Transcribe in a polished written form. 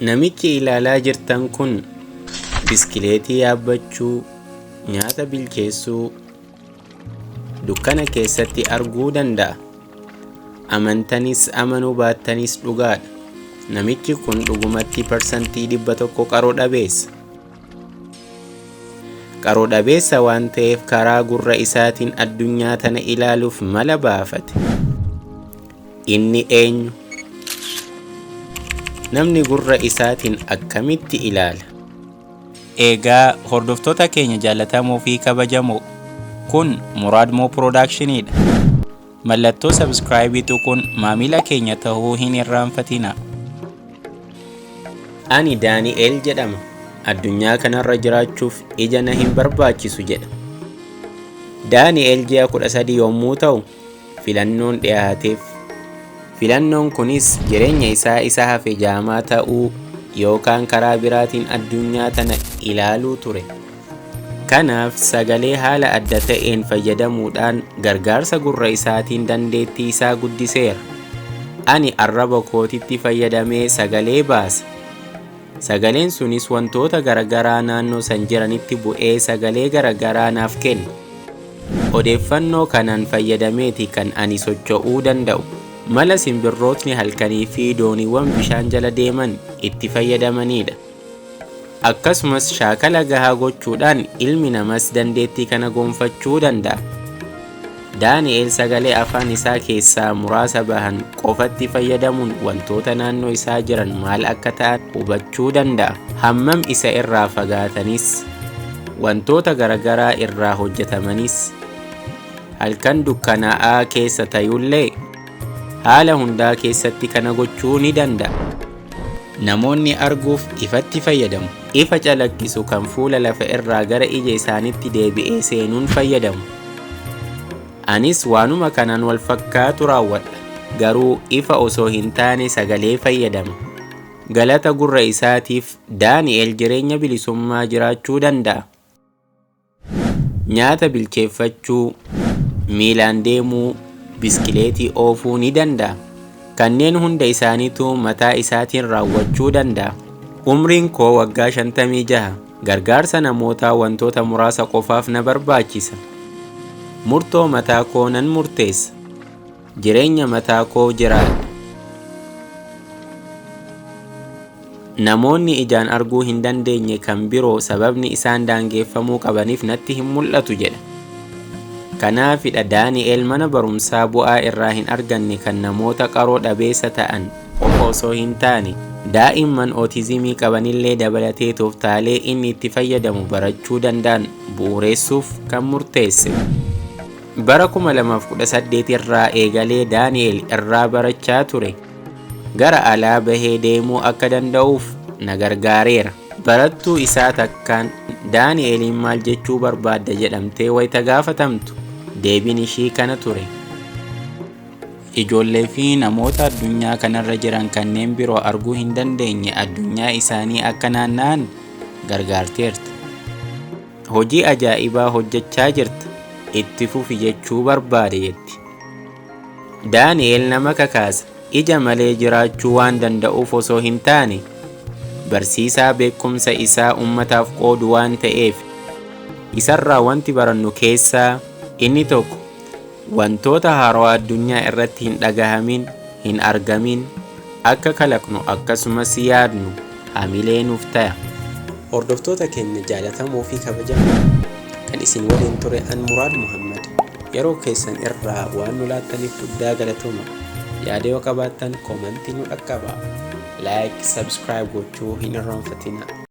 Namichi ilaalaa jirtan kun biskileetii yaabbachuu, nyaata bilcheessuu dukkana keessatti arguu danda'a. Amantanis amanuu baattanis dhugaadha. Namichi kun dhugumatti parsantii 100 qaroo dhabeessa. Qaroo dhabeessa waan ta'eef karaa gurra isaatiin addunyaa tana ilaaluuf mala baafate. Inni eenyu? Namni gurra isaatiin akkamitti ilaala? Egaa hordoftoota keenya jaallatamoo fi kabajamoo, kun Muraad Moo Productionidha. Mallattoo subscribe kun maamila keenya ta'uu hin irraanfatina. Ani Daani'el jedhama. Addunyaa kanarra jiraachuuf ija na hin barbaachisu jedha. Daani'el ji'a 13 yommuu ta'u filannoon dhiyaateef. Filannoon kunis jireenya isaa isa hafe jaamaa ta'uu yookaan karaa biraatiin addunyaa tana ilaaluu ture. Kanaaf sagalee haala adda ta'een fayyadamuudhaan gargaarsa gurra isaatiin dandeettii isaa guddiseera. Ani arraba kootitti fayyadamee sagalee baasa. Sagaleen sunis wantoota garagaraa naannoo san jiranitti bu'ee sagalee garagaraa naaf kenna. Odeeffannoo kanaan fayyadameeti kan ani socho'uu danda'u. Mala simbirrootni halkanii fi dooniiwwan bishaan jala deeman itti fayyadamanidha. Akkasumas shaakala gahaa gochuudhaan ilmi namaas dandeettii kana gonfachuu danda'a. Daani'el sagalee afaan isaa keessaa muraasa bahan qofatti fayyadamuun wantoota naannoo isaa jiran maal akka ta'an hubachuu danda'a. Hammam isa irraa fagaatanis, wantoota garagaraa irraa hojjetamanis, halkan dukkanaa'aa keessa ta'ullee haala hundaa keessatti kana gochuu ni danda'a. Namoonni arguuf ifatti fayyadamu. Ifa calaqqisu kan fuula lafa irraa gara ija isaanitti deebi'ee seenuun fayyadamu. Anis waanuma kanaan wal fakkaatu raawwadha. Garuu ifa osoo hin taane sagalee fayyadama. Galata gurra isaatiif Daani'el jireenya bilisummaa jiraachuu danda'a. Nyaata bilcheeffachuu, miilaan deemuu, biskileetii oofuu ni danda'a. Kanneen hunda isaaniitu mataa isaatiin raawwachuu danda'a. Umriin koo waggaa 56. Gargaarsa namootaa wantoota muraasa qofaaf na barbaachisa. Murtoo mataa koo nan murteessa. Jireenya mataa koo jiraadha. Namoonni ijaan arguu hin dandeenye kan biroo sababni isaan daangeffamuu qabaniif natti hin mul'atu jedha. Kanaafidha Daani'el mana barumsaa bu'aa irraa hin arganne kan namoota qaroo dhabeessa ta'an qofa osoo hin taane daa'imman ootizimii qabanillee dabalatee tooftaalee inni itti fayyadamu barachuu danda'an bu'uureessuuf kan murteesse. Bara 2018 irraa eegalee Daani'el irraa barachaa ture. Gara alaa bahee deemuu akka danda'uuf na gargaareera. Barattuu isaa takkaan Daani'eliin maal jechuu barbaadda jedhamtee wayita gaafatamtu deebiin ishii kana ture. Ijoollee fi namoota addunyaa kanarra jiran kanneen biroo arguu hin dandeenye addunyaa isaanii akka naanna'an gargaarteerta. Hojii ajaa'ibaa hojjechaa jirta. Itti fufi jechuu barbaade jetti. Daani'el nama kakaasa. Ija malee jiraachuu waan danda'uuf osoo hin taane barsiisaa beekumsa isaa ummataaf qoodu waan ta'eef isarraa wanti barannu keessaa inni tokko wantoota haarawaa addunyaa irratti hin dhagahamin, hin argamin akka kalaqnu akkasumas yaadnu hamilee nuuf ta'a. Hordoftoota keenya jaallatamoo fi kabajamoo kan isin waliin ture an Muraad Muhammad. Yeroo keessan irraa waan nu laattaniif guddaa galatooma. Yaada yoo qabaattan koomentii nu dhaqqabaa. Like, subscribe gochuu hin irraanfatina.